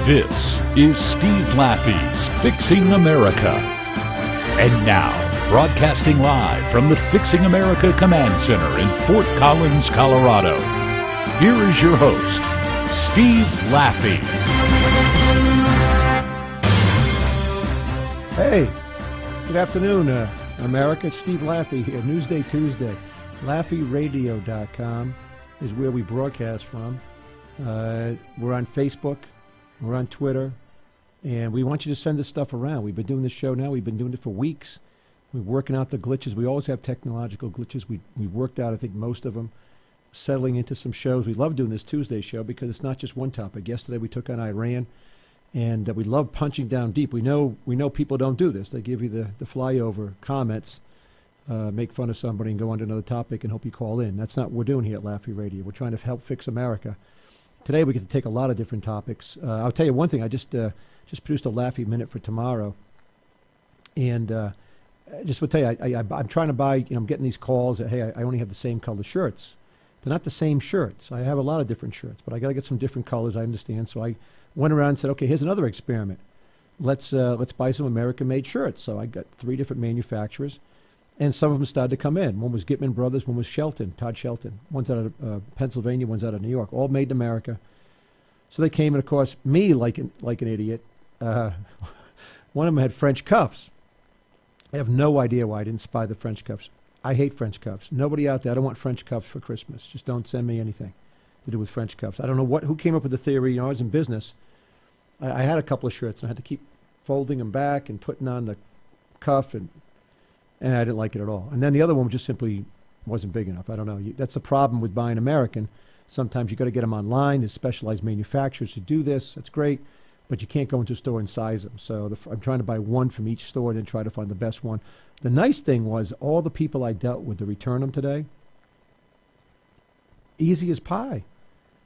This is Steve Laffey's Fixing America. And now, broadcasting live from the Fixing America Command Center in Fort Collins, Colorado, here is your host, Steve Laffey. Hey, good afternoon, America. It's Steve Laffey here, Newsday Tuesday. LaffeyRadio.com is where we broadcast from. We're on Facebook, we're on Twitter, and we want you to send this stuff around. We've been doing this show now. We've been doing it for weeks. We're working out the glitches. We always have technological glitches. We've worked out, I think, most of them, settling into some shows. We love doing this Tuesday show because it's not just one topic. Yesterday we took on Iran, and we love punching down deep. We know people don't do this. They give you the flyover comments, make fun of somebody and go on to another topic and hope you call in. That's not what we're doing here at Laffey Radio. We're trying to help fix America. Today we get to take a lot of different topics. I'll tell you one thing. I just produced a Laffey Minute for tomorrow, and just will tell you, I'm trying to buy. I'm getting these calls that, hey, I only have the same color shirts. They're not the same shirts. I have a lot of different shirts, but I got to get some different colors. I understand. So I went around and said, okay, here's another experiment. Let's buy some American-made shirts. So I got 3 different manufacturers, and some of them started to come in. One was Gitman Brothers, one was Shelton, Todd Shelton. One's out of Pennsylvania, one's out of New York, all made in America. So they came, and of course, me, like an idiot, one of them had French cuffs. I have no idea why I didn't spy the French cuffs. I hate French cuffs. Nobody out there, I don't want French cuffs for Christmas. Just don't send me anything to do with French cuffs. I don't know who came up with the theory. I was in business. I had a couple of shirts, and I had to keep folding them back and putting on the cuff, and I didn't like it at all. And then the other one just simply wasn't big enough. I don't know. That's the problem with buying American. Sometimes you got to get them online. There's specialized manufacturers who do this. That's great, but you can't go into a store and size them. So I'm trying to buy one from each store and then try to find the best one. The nice thing was all the people I dealt with to return them today, easy as pie.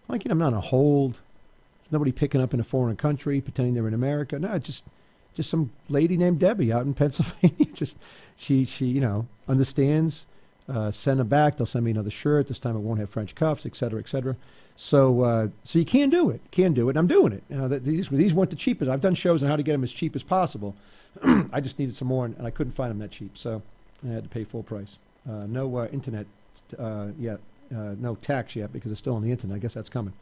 Like, I'm not on hold. There's nobody picking up in a foreign country pretending they're in America. No, just some lady named Debbie out in Pennsylvania. She understands. Send them back. They'll send me another shirt. This time it won't have French cuffs, et cetera, et cetera. So you can do it. Can do it. And I'm doing it. These weren't the cheapest. I've done shows on how to get them as cheap as possible. I just needed some more, and I couldn't find them that cheap. So I had to pay full price. No internet yet. No tax yet because it's still on the internet. I guess that's coming.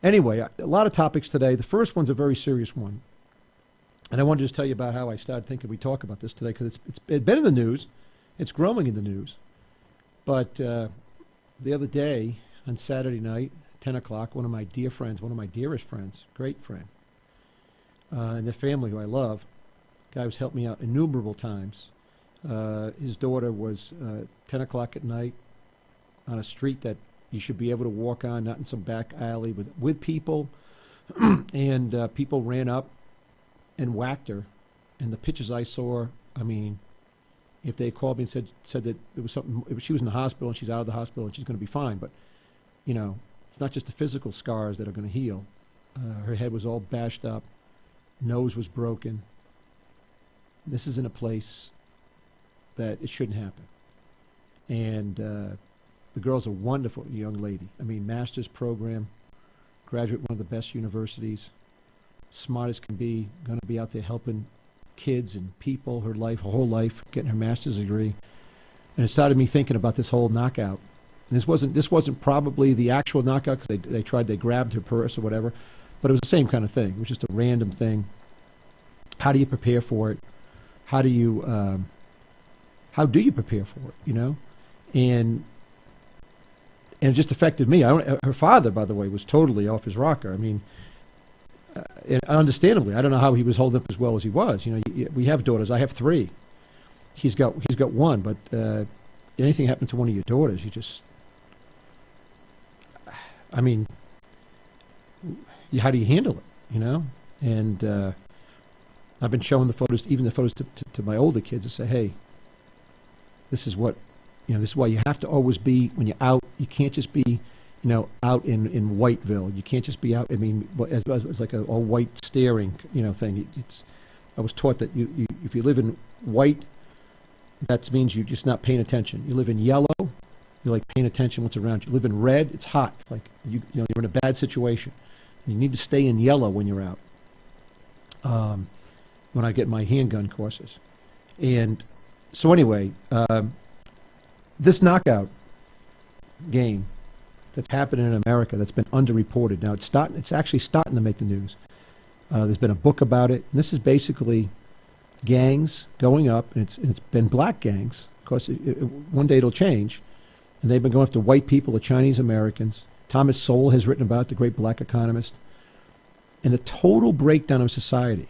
Anyway, a lot of topics today. The first one's a very serious one. And I wanted to just tell you about how I started thinking we talk about this today because it's been in the news. It's growing in the news. But the other day, on Saturday night, 10 o'clock, one of my dear friends, one of my dearest friends, great friend, and their family who I love, guy who's helped me out innumerable times, his daughter was 10 o'clock at night on a street that you should be able to walk on, not in some back alley with people, and people ran up and whacked her. And the pictures I saw, I mean, if they called me and said that it was something, she was in the hospital and she's out of the hospital and she's going to be fine, but it's not just the physical scars that are going to heal. Her head was all bashed up, nose was broken. This is in a place that it shouldn't happen. And the girl's a wonderful young lady. I mean, master's program, graduate one of the best universities, smart as can be, going to be out there helping kids and people, her whole life, getting her master's degree. And it started me thinking about this whole knockout. And this wasn't probably the actual knockout because they grabbed her purse or whatever, but it was the same kind of thing. It was just a random thing. How do you prepare for it? How do you prepare for it? And it just affected me. Her father, by the way, was totally off his rocker. I mean, and understandably, I don't know how he was holding up as well as he was. We have daughters. I have 3. He's got 1. But anything happens to one of your daughters, I mean, how do you handle it? And I've been showing the photos, even the photos to my older kids, and say, hey, this is what, this is why you have to always be when you're out. You can't just be out in Whiteville. You can't just be out. I mean, as like a all white staring, thing. I was taught that if you live in white, that means you're just not paying attention. You live in yellow, you're like paying attention what's around you. You live in red, it's hot. It's like you're in a bad situation. You need to stay in yellow when you're out. when I get my handgun courses. And so anyway, this knockout game that's happening in America that's been underreported. Now it's actually starting to make the news. There's been a book about it. And this is basically gangs going up, and it's been black gangs. Of course, one day it'll change. And they've been going after white people, the Chinese Americans. Thomas Sowell has written about it, the great black economist. And the total breakdown of society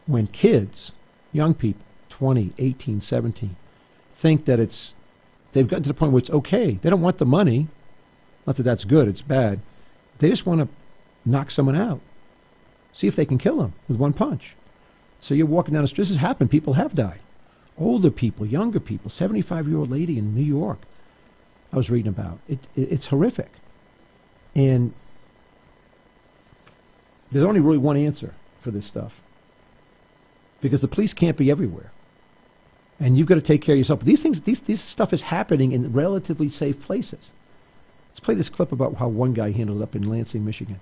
when kids, young people, 20, 18, 17, think that they've gotten to the point where it's okay. They don't want the money. Not that that's good, it's bad. They just want to knock someone out. See if they can kill them with one punch. So you're walking down the street. This has happened. People have died. Older people, younger people, 75-year-old lady in New York I was reading about. It's horrific. And there's only really one answer for this stuff. Because the police can't be everywhere. And you've got to take care of yourself. But these things, this stuff is happening in relatively safe places. Let's play this clip about how one guy handled it up in Lansing, Michigan.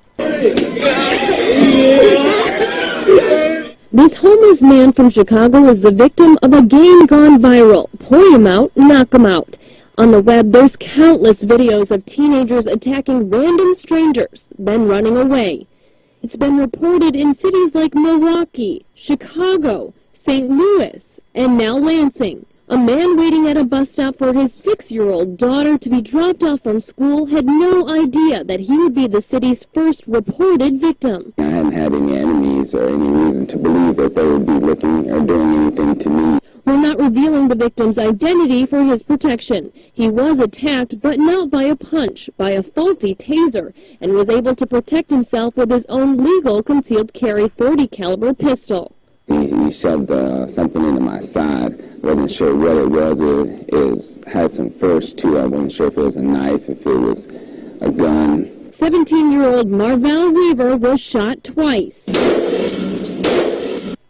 This homeless man from Chicago is the victim of a game gone viral. Point him out, knock him out. On the web, there's countless videos of teenagers attacking random strangers, then running away. It's been reported in cities like Milwaukee, Chicago, St. Louis, and now Lansing. A man waiting at a bus stop for his 6-year-old daughter to be dropped off from school had no idea that he would be the city's first reported victim. I hadn't had any enemies or any reason to believe that they would be looking or doing anything to me. We're not revealing the victim's identity for his protection. He was attacked, but not by a punch, by a faulty taser, and was able to protect himself with his own legal concealed carry .30 caliber pistol. He shoved something into my side. Wasn't sure what it was. It had some force to it. I wasn't sure if it was a knife, if it was a gun. 17-year-old Marvell Weaver was shot twice.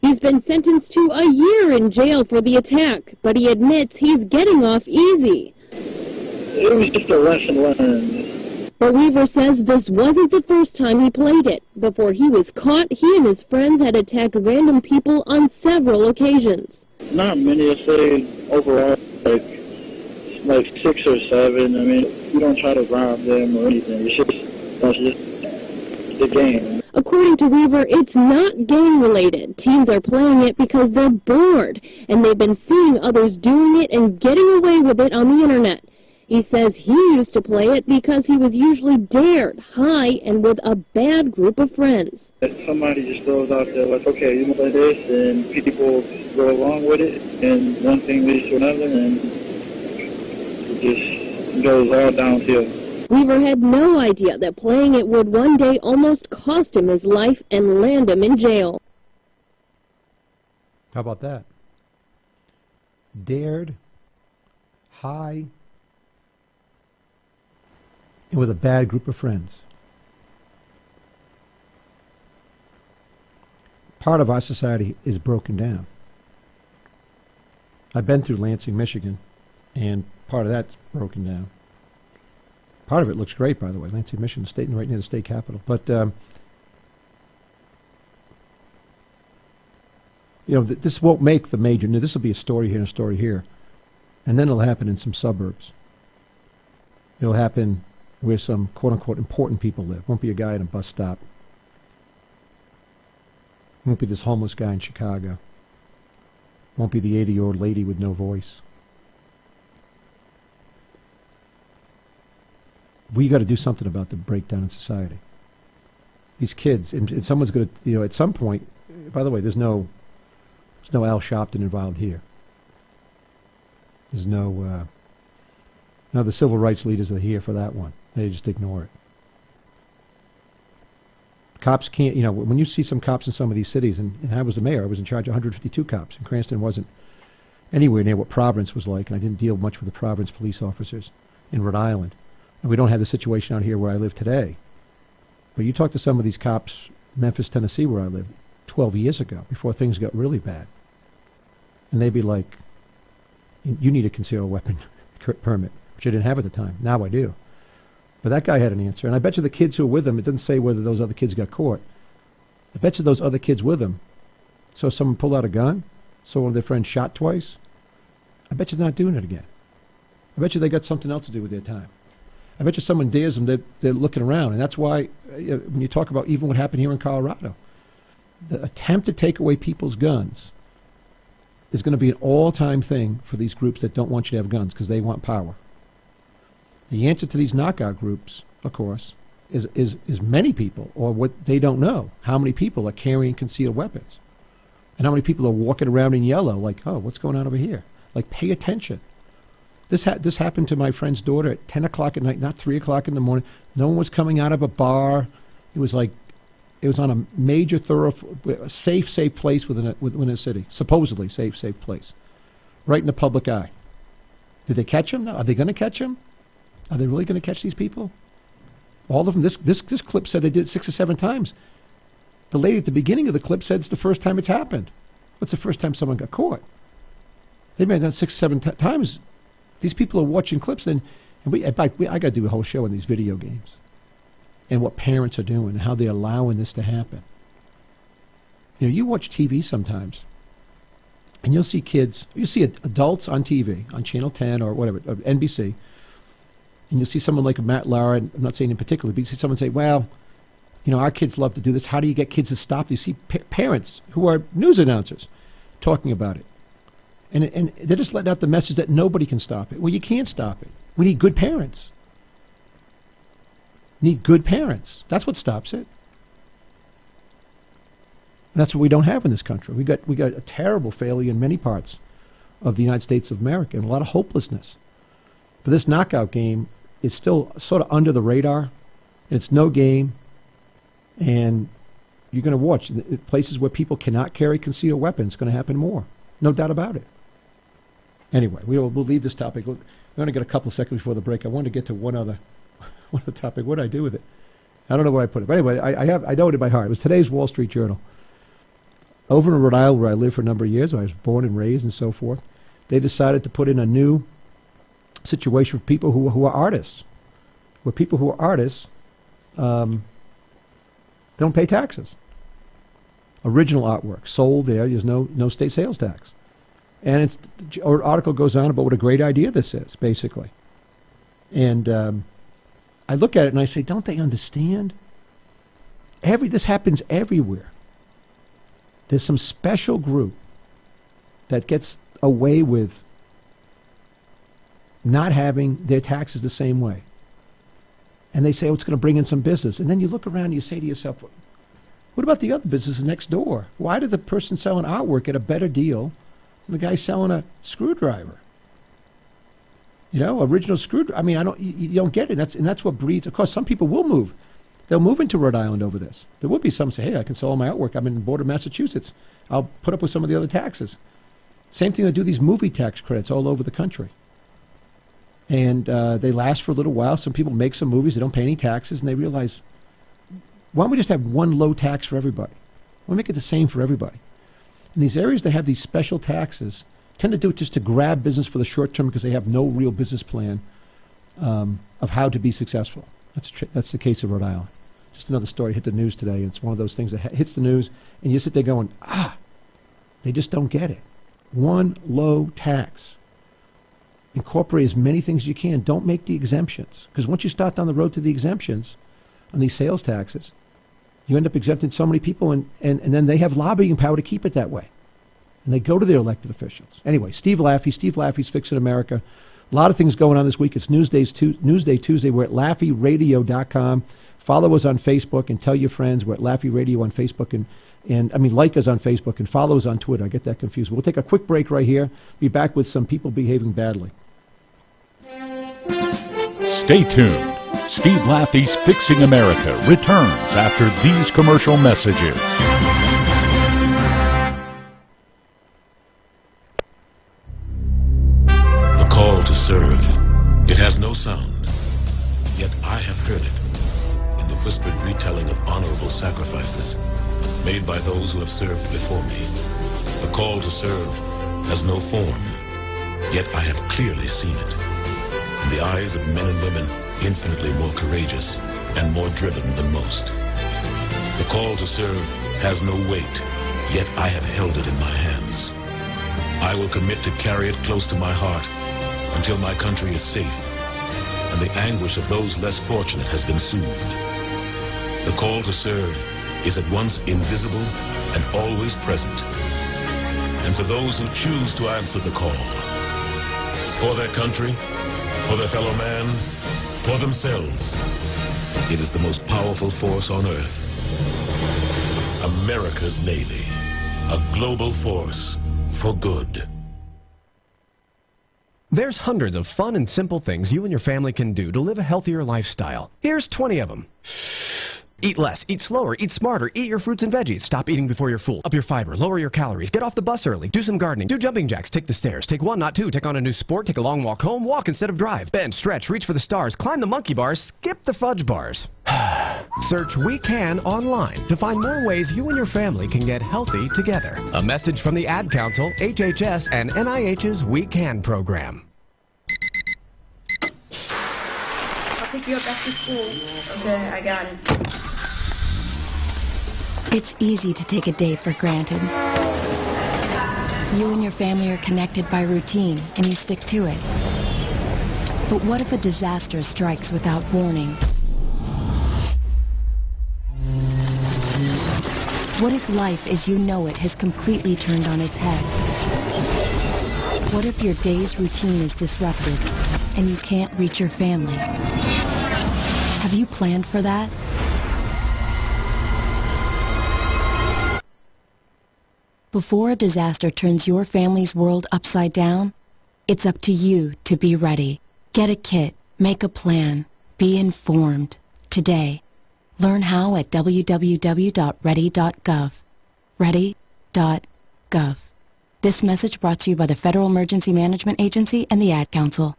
He's been sentenced to a year in jail for the attack, but he admits he's getting off easy. It was just a lesson learned. But Weaver says this wasn't the first time he played it. Before he was caught, he and his friends had attacked random people on several occasions. Not many, I'd say overall, like 6 or 7. I mean, you don't try to rob them or anything. That's just the game. According to Weaver, it's not gang-related. Teens are playing it because they're bored, and they've been seeing others doing it and getting away with it on the internet. He says he used to play it because he was usually dared, high, and with a bad group of friends. Somebody just throws out there like, okay, you want to play this, and people go along with it, and one thing leads to another, and it just goes all downhill. Weaver had no idea that playing it would one day almost cost him his life and land him in jail. How about that? Dared, high, and with a bad group of friends. Part of our society is broken down. I've been through Lansing, Michigan, and part of that's broken down. Part of it looks great, by the way. Lansing, Michigan, state right near the state capitol. But you know, this won't make the major news. This will be a story here and a story here, and then it'll happen in some suburbs. It'll happen where some quote-unquote important people live. Won't be a guy at a bus stop. Won't be this homeless guy in Chicago. Won't be the 80-year-old lady with no voice. We got to do something about the breakdown in society. These kids, and someone's going to, you know, at some point. By the way, there's no Al Sharpton involved here. There's no the civil rights leaders are here for that one. They just ignore it. Cops can't, you know, when you see some cops in some of these cities, and I was the mayor, I was in charge of 152 cops, and Cranston wasn't anywhere near what Providence was like, and I didn't deal much with the Providence police officers in Rhode Island. And we don't have the situation out here where I live today. But you talk to some of these cops, Memphis, Tennessee, where I lived 12 years ago, before things got really bad. And they'd be like, you need a concealed weapon permit, which I didn't have at the time. Now I do. But that guy had an answer. And I bet you the kids who were with him, it doesn't say whether those other kids got caught. I bet you those other kids with him So someone pulled out a gun, so one of their friends shot twice. I bet you they're not doing it again. I bet you they got something else to do with their time. I bet you someone dares them, they're looking around. And that's why when you talk about even what happened here in Colorado, the attempt to take away people's guns is going to be an all-time thing for these groups that don't want you to have guns because they want power. The answer to these knockout groups, of course, is many people, or what they don't know, how many people are carrying concealed weapons. And how many people are walking around in yellow like, oh, what's going on over here? Like, pay attention. This happened to my friend's daughter at 10 o'clock at night, not 3 o'clock in the morning. No one was coming out of a bar. It was on a major thoroughfare, safe place within a city. Supposedly safe place. Right in the public eye. Did they catch him? No. Are they going to catch him? Are they really going to catch these people? All of them. This clip said they did it 6 or 7 times. The lady at the beginning of the clip said it's the first time it's happened. What's the first time someone got caught? They may have done 6 or 7 times. These people are watching clips, and I got to do a whole show on these video games and what parents are doing and how they're allowing this to happen. You know, you watch TV sometimes, and you'll see adults on TV, on Channel 10 or whatever, or NBC, and you'll see someone like Matt Lauer, and I'm not saying in particular, but you see someone say, well, you know, our kids love to do this. How do you get kids to stop? You see parents who are news announcers talking about it. And they're just letting out the message that nobody can stop it. Well, you can't stop it. We need good parents. Need good parents. That's what stops it. And that's what we don't have in this country. We got a terrible failure in many parts of the United States of America and a lot of hopelessness. But this knockout game is still sort of under the radar. It's no game. And you're going to watch places where people cannot carry concealed weapons. It's going to happen more. No doubt about it. Anyway, we'll leave this topic. We're going to get a couple seconds before the break. I wanted to get to one other topic. What did I do with it? I don't know where I put it. But anyway, I know it in my heart. It was today's Wall Street Journal. Over in Rhode Island, where I lived for a number of years, I was born and raised and so forth, they decided to put in a new situation for people who are artists. Where people who are artists don't pay taxes. Original artwork sold there's no state sales tax. And our article goes on about what a great idea this is, basically. And I look at it and I say, don't they understand? This happens everywhere. There's some special group that gets away with not having their taxes the same way. And they say, oh, it's going to bring in some business. And then you look around and you say to yourself, what about the other businesses next door? Why did the person selling artwork get a better deal than the guy selling a screwdriver? You know, original screwdriver. I mean, you don't get it. That's what breeds. Of course, some people will move. They'll move into Rhode Island over this. There will be some say, hey, I can sell all my artwork. I'm in the border of Massachusetts. I'll put up with some of the other taxes. Same thing, they do these movie tax credits all over the country. And they last for a little while. Some people make some movies. They don't pay any taxes, and they realize, why don't we just have one low tax for everybody? Why don't we make it the same for everybody? In these areas that have these special taxes, tend to do it just to grab business for the short term because they have no real business plan of how to be successful. That's the case of Rhode Island. Just another story hit the news today. It's one of those things that hits the news, and you sit there going, they just don't get it. One low tax. Incorporate as many things as you can. Don't make the exemptions. Because once you start down the road to the exemptions on these sales taxes, you end up exempting so many people, and then they have lobbying power to keep it that way. And they go to their elected officials. Anyway, Steve Laffey's Fixing America. A lot of things going on this week. It's Newsday Tuesday. We're at LaffeyRadio.com. Follow us on Facebook and tell your friends. We're at Laffey Radio on Facebook and like us on Facebook and follow us on Twitter. I get that confused. We'll take a quick break right here. Be back with some people behaving badly. Stay tuned. Steve Laffey's Fixing America returns after these commercial messages. The call to serve. It has no sound, yet I have heard it in the whispered retelling of honorable sacrifices made by those who have served before me. The call to serve has no form, yet I have clearly seen it in the eyes of men and women infinitely more courageous and more driven than most. The call to serve has no weight, yet I have held it in my hands. I will commit to carry it close to my heart until my country is safe and the anguish of those less fortunate has been soothed. The call to serve is at once invisible and always present. And for those who choose to answer the call, for their country, for their fellow man, for themselves, it is the most powerful force on earth. America's Navy, a global force for good. There's hundreds of fun and simple things you and your family can do to live a healthier lifestyle. Here's 20 of them. Eat less, eat slower, eat smarter, eat your fruits and veggies. Stop eating before you're full. Up your fiber, lower your calories, get off the bus early, do some gardening, do jumping jacks, take the stairs, take one, not two, take on a new sport, take a long walk home, walk instead of drive, bend, stretch, reach for the stars, climb the monkey bars, skip the fudge bars. Search We Can online to find more ways you and your family can get healthy together. A message from the Ad Council, HHS, and NIH's We Can program. I'll pick you up after school. Okay, I got it. It's easy to take a day for granted. You and your family are connected by routine, and you stick to it. But what if a disaster strikes without warning? What if life as you know it has completely turned on its head? What if your day's routine is disrupted and you can't reach your family? Have you planned for that? Before a disaster turns your family's world upside down, it's up to you to be ready. Get a kit, make a plan, be informed. Today. Learn how at www.ready.gov. Ready.gov. This message brought to you by the Federal Emergency Management Agency and the Ad Council.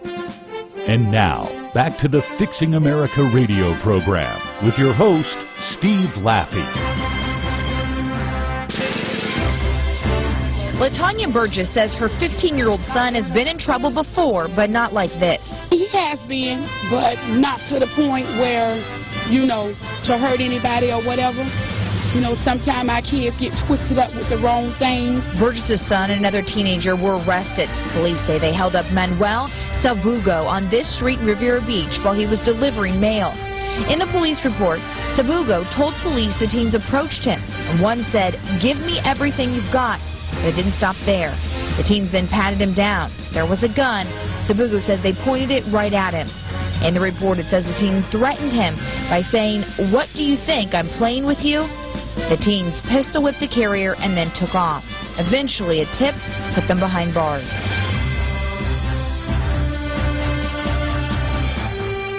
And now, back to the Fixing America radio program with your host, Steve Laffey. LaTanya Burgess says her 15-year-old son has been in trouble before, but not like this. He has been, but not to the point where, you know, to hurt anybody or whatever. You know, sometimes our kids get twisted up with the wrong things. Burgess's son and another teenager were arrested. Police say they held up Manuel Sabugo on this street in Riviera Beach while he was delivering mail. In the police report, Sabugo told police the teens approached him, and one said, "Give me everything you've got." But it didn't stop there. The teens then patted him down. There was a gun. Sabugo says they pointed it right at him. In the report, it says the teen threatened him by saying, "What do you think, I'm playing with you?" The teens pistol whipped the carrier and then took off. Eventually, a tip put them behind bars.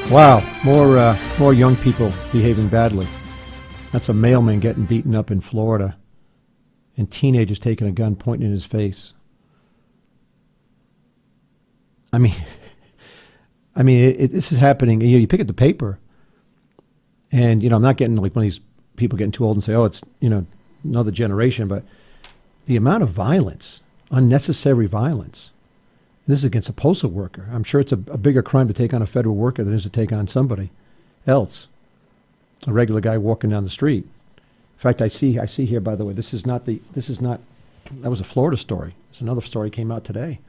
Wow, more young people behaving badly. That's a mailman getting beaten up in Florida, and teenagers taking a gun, pointing in his face. I mean, this is happening. You pick up the paper, and I'm not getting like one of these people getting too old and say, "Oh, it's another generation," but the amount of violence, unnecessary violence. This is against a postal worker. I'm sure it's a bigger crime to take on a federal worker than it is to take on somebody else, a regular guy walking down the street. In fact, I see here, by the way, that was a Florida story. There's another story came out today.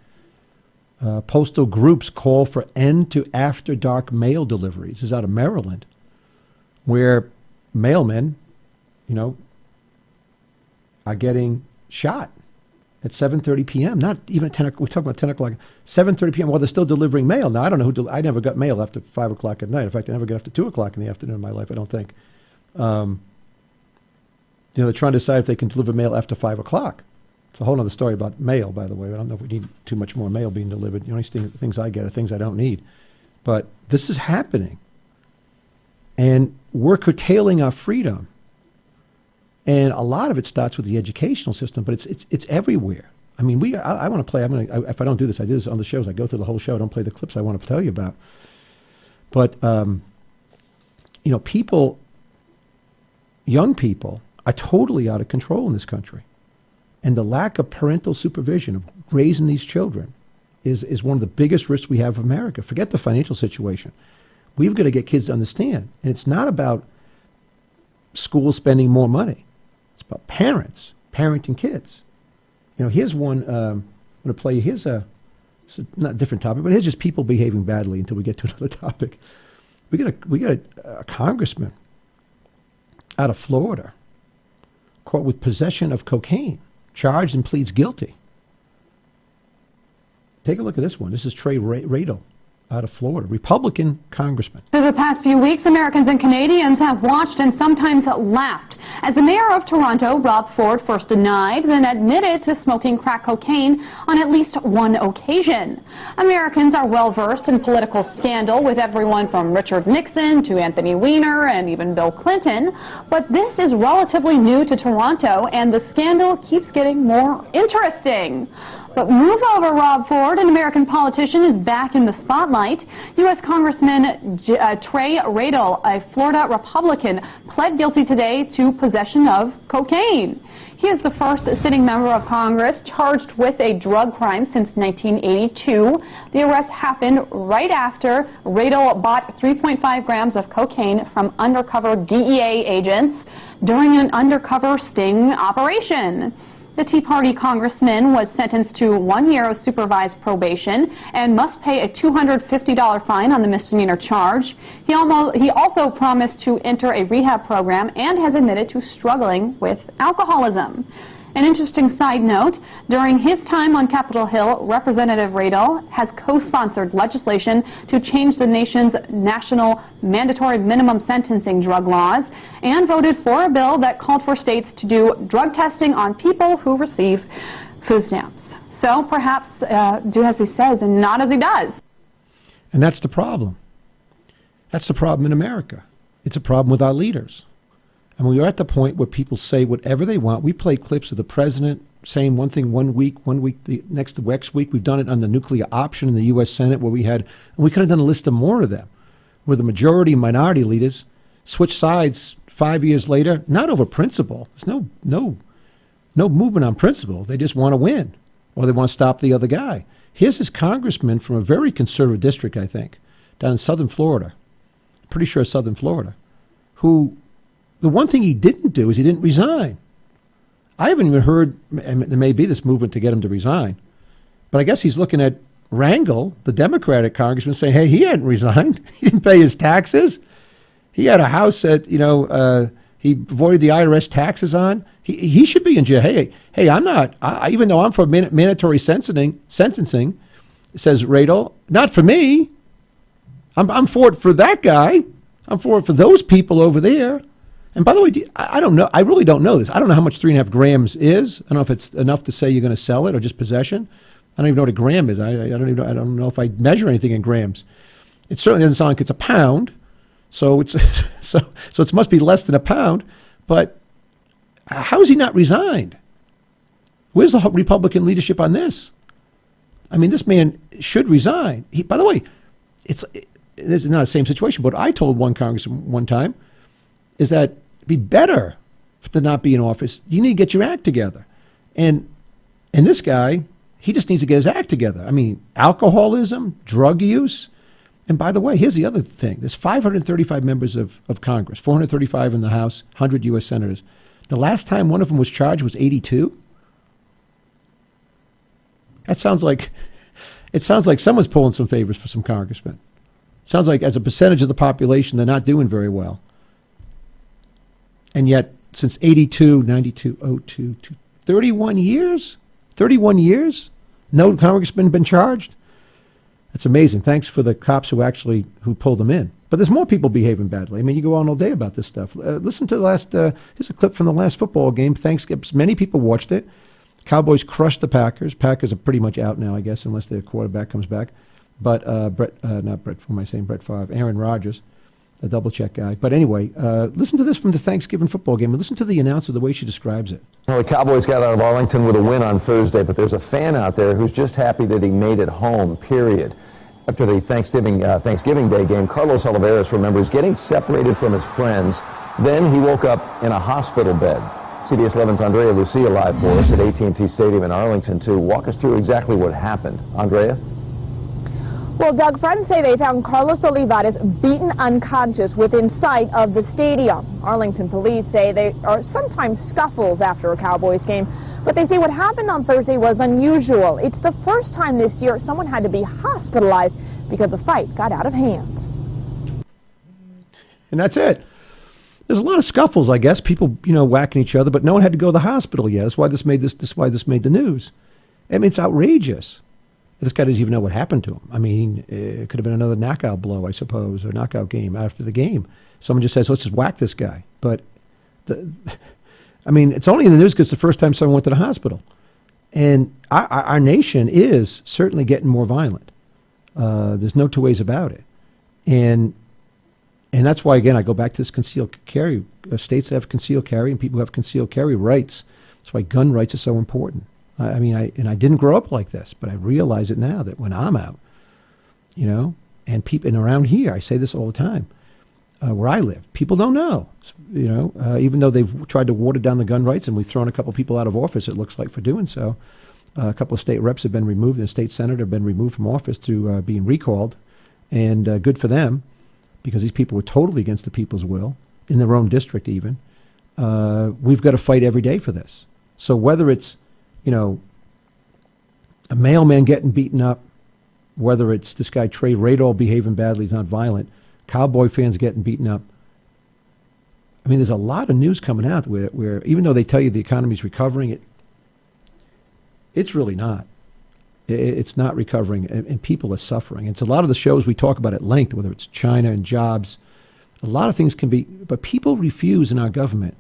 Postal groups call for end to after dark mail deliveries. This is out of Maryland, where mailmen, are getting shot at 7:30 p.m. Not even 10. We're talking about 10 o'clock. 7:30 p.m. while they're still delivering mail. Now I don't know I never got mail after 5 o'clock at night. In fact, I never got after 2 o'clock in the afternoon in my life. I don't think. They're trying to decide if they can deliver mail after 5 o'clock. It's a whole other story about mail, by the way. I don't know if we need too much more mail being delivered. The only things I get are things I don't need. But this is happening. And we're curtailing our freedom. And a lot of it starts with the educational system, but it's everywhere. I mean, I want to play. If I don't do this, I do this on the shows. I go through the whole show. I don't play the clips I want to tell you about. But young people are totally out of control in this country, and the lack of parental supervision of raising these children is one of the biggest risks we have in America. Forget the financial situation. We've got to get kids to understand, and it's not about schools spending more money. It's about parents parenting kids. You know, here's one. I'm going to play you. Here's it's not a different topic, but here's just people behaving badly until we get to another topic. We got a congressman out of Florida caught with possession of cocaine, charged and pleads guilty. Take a look at this one. This is Trey Radel out of Florida, Republican congressman. For the past few weeks, Americans and Canadians have watched and sometimes laughed as the mayor of Toronto, Rob Ford, first denied, then admitted to smoking crack cocaine on at least one occasion. Americans are well versed in political scandal, with everyone from Richard Nixon to Anthony Weiner and even Bill Clinton. But this is relatively new to Toronto, and the scandal keeps getting more interesting. But move over, Rob Ford, an American politician, is back in the spotlight. U.S. Congressman Trey Radel, a Florida Republican, pled guilty today to possession of cocaine. He is the first sitting member of Congress charged with a drug crime since 1982. The arrest happened right after Radel bought 3.5 grams of cocaine from undercover DEA agents during an undercover sting operation. The Tea Party congressman was sentenced to 1 year of supervised probation and must pay a $250 fine on the misdemeanor charge. He also promised to enter a rehab program and has admitted to struggling with alcoholism. An interesting side note, during his time on Capitol Hill, Representative Radel has co-sponsored legislation to change the nation's national mandatory minimum sentencing drug laws and voted for a bill that called for states to do drug testing on people who receive food stamps. So perhaps do as he says and not as he does. And that's the problem. That's the problem in America. It's a problem with our leaders. And we are at the point where people say whatever they want. We play clips of the president saying one thing one week the next week. We've done it on the nuclear option in the U.S. Senate, where we could have done a list of more of them, where the majority and minority leaders switch sides 5 years later, not over principle. There's no movement on principle. They just want to win, or they want to stop the other guy. Here's this congressman from a very conservative district, I think, down in southern Florida. Pretty sure southern Florida, who... The one thing he didn't do is he didn't resign. I haven't even heard, and there may be this movement to get him to resign, but I guess he's looking at Rangel, the Democratic congressman, saying, hey, he hadn't resigned. He didn't pay his taxes. He had a house that, he avoided the IRS taxes on. He should be in jail. Hey, I'm not, even though I'm for mandatory sentencing, says Radel, not for me. I'm for it for that guy. I'm for it for those people over there. And by the way, I don't know. I really don't know this. I don't know how much 3.5 grams is. I don't know if it's enough to say you're going to sell it or just possession. I don't even know what a gram is. I don't know if I measure anything in grams. It certainly doesn't sound like it's a pound. So it's so it must be less than a pound. But how is he not resigned? Where's the Republican leadership on this? I mean, this man should resign. By the way, this is not the same situation. But I told one congressman one time is that it'd be better to not be in office. You need to get your act together. And this guy, he just needs to get his act together. I mean, alcoholism, drug use. And by the way, here's the other thing. There's 535 members of Congress, 435 in the House, 100 U.S. senators. The last time one of them was charged was 82. It sounds like someone's pulling some favors for some congressmen. Sounds like as a percentage of the population, they're not doing very well. And yet, since 82, 92, 02, 31 years? 31 years? No congressman been charged? That's amazing. Thanks for the cops who pulled them in. But there's more people behaving badly. I mean, you go on all day about this stuff. Listen to the last, here's a clip from the last football game. Many people watched it. Cowboys crushed the Packers. Packers are pretty much out now, I guess, unless their quarterback comes back. But Brett Favre, Aaron Rodgers, a double-check guy. But anyway, listen to this from the Thanksgiving football game, and listen to the announcer, the way she describes it. Well, the Cowboys got out of Arlington with a win on Thursday, but there's a fan out there who's just happy that he made it home, period. After the Thanksgiving Day game, Carlos Oliveras remembers getting separated from his friends. Then he woke up in a hospital bed. CBS 11's Andrea Lucia live for us at AT&T Stadium in Arlington to walk us through exactly what happened. Andrea? Well, Doug, friends say they found Carlos Olivares beaten unconscious within sight of the stadium. Arlington police say there are sometimes scuffles after a Cowboys game, but they say what happened on Thursday was unusual. It's the first time this year someone had to be hospitalized because a fight got out of hand. And that's it. There's a lot of scuffles, I guess. People, whacking each other, but no one had to go to the hospital yet. That's why this made the news. I mean, it's outrageous. This guy doesn't even know what happened to him. I mean, it could have been another knockout blow, I suppose, or knockout game after the game. Someone just says, let's just whack this guy. But, it's only in the news because it's the first time someone went to the hospital. And our nation is certainly getting more violent. There's no two ways about it. And that's why, again, I go back to this concealed carry. States that have concealed carry and people who have concealed carry rights. That's why gun rights are so important. I didn't grow up like this, but I realize it now that when I'm out, and around here, I say this all the time, where I live, people don't know, even though they've tried to water down the gun rights, and we've thrown a couple people out of office, it looks like, for doing so. A couple of state reps have been removed, and a state senator have been removed from office through being recalled, and good for them, because these people were totally against the people's will, in their own district even. We've got to fight every day for this. So whether it's a mailman getting beaten up, whether it's this guy Trey Radall behaving badly, he's not violent, Cowboy fans getting beaten up. I mean, there's a lot of news coming out where even though they tell you the economy's recovering, it's really not. It's not recovering, and people are suffering. It's a lot of the shows we talk about at length, whether it's China and jobs. A lot of things can be, but people refuse in our government.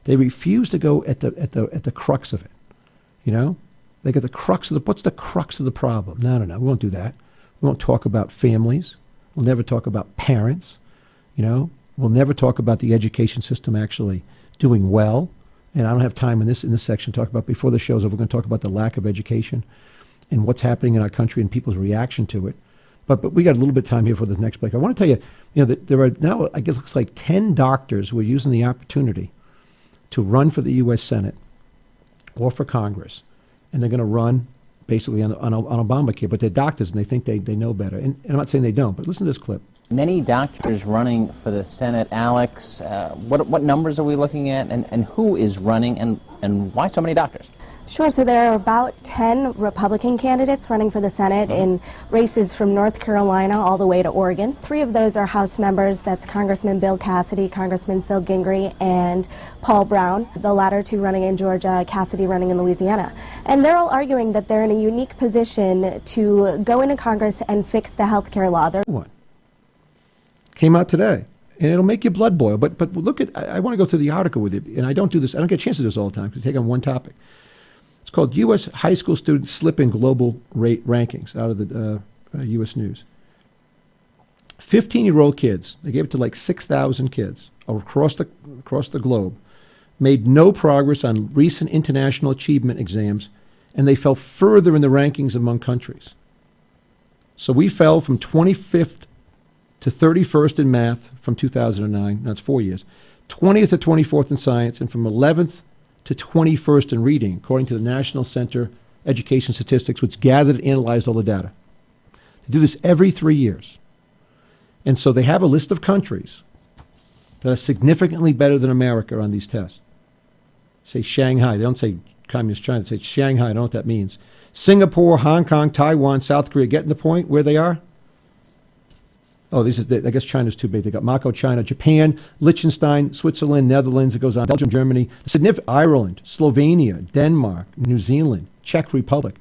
They refuse to go at the crux of it. They get the crux of what's the crux of the problem? No, we won't do that. We won't talk about families. We'll never talk about parents. We'll never talk about the education system actually doing well. And I don't have time in this section to talk about. Before the show's over, we're going to talk about the lack of education and what's happening in our country and people's reaction to it. But we got a little bit of time here for this next break. I want to tell you, that there are now, I guess, it looks like 10 doctors who are using the opportunity to run for the U.S. Senate or for Congress. And they're going to run basically on Obamacare. But they're doctors, and they think they know better. And I'm not saying they don't, but listen to this clip. Many doctors running for the Senate. Alex, what numbers are we looking at, and who is running, and why so many doctors? Sure. So there are about 10 Republican candidates running for the Senate in races from North Carolina all the way to Oregon. 3 of those are House members. That's Congressman Bill Cassidy, Congressman Phil Gingrey, and Paul Brown. The latter 2 running in Georgia, Cassidy running in Louisiana. And they're all arguing that they're in a unique position to go into Congress and fix the health care law. One came out today. And it'll make your blood boil. But look at, I want to go through the article with you. And I don't do this, I don't get a chance to do this all the time, because I take on one topic. It's called U.S. High School Students Slip in Global Rate Rankings, out of the U.S. News. 15-year-old kids, they gave it to like 6,000 kids across the globe, made no progress on recent international achievement exams, and they fell further in the rankings among countries. So we fell from 25th to 31st in math from 2009, that's 4 years, 20th to 24th in science, and from 11th to 21st in reading, according to the National Center Education Statistics, which gathered and analyzed all the data. They do this every 3 years. And so they have a list of countries that are significantly better than America on these tests. Say Shanghai. They don't say Communist China. They say Shanghai. I don't know what that means. Singapore, Hong Kong, Taiwan, South Korea. Getting the point where they are? Oh, I guess China's too big. They got Mako, China, Japan, Liechtenstein, Switzerland, Netherlands. It goes on. Belgium, Germany, Ireland, Slovenia, Denmark, New Zealand, Czech Republic,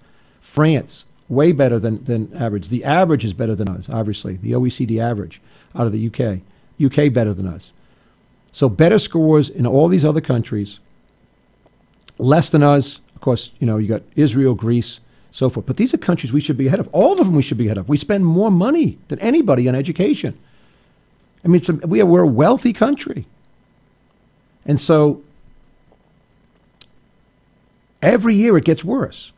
France. Way better than average. The average is better than us, obviously. The OECD average out of the UK. UK better than us. So better scores in all these other countries. Less than us. Of course, you got Israel, Greece, so forth. But these are countries we should be ahead of. All of them we should be ahead of. We spend more money than anybody on education. I mean, we're a wealthy country. And so every year it gets worse.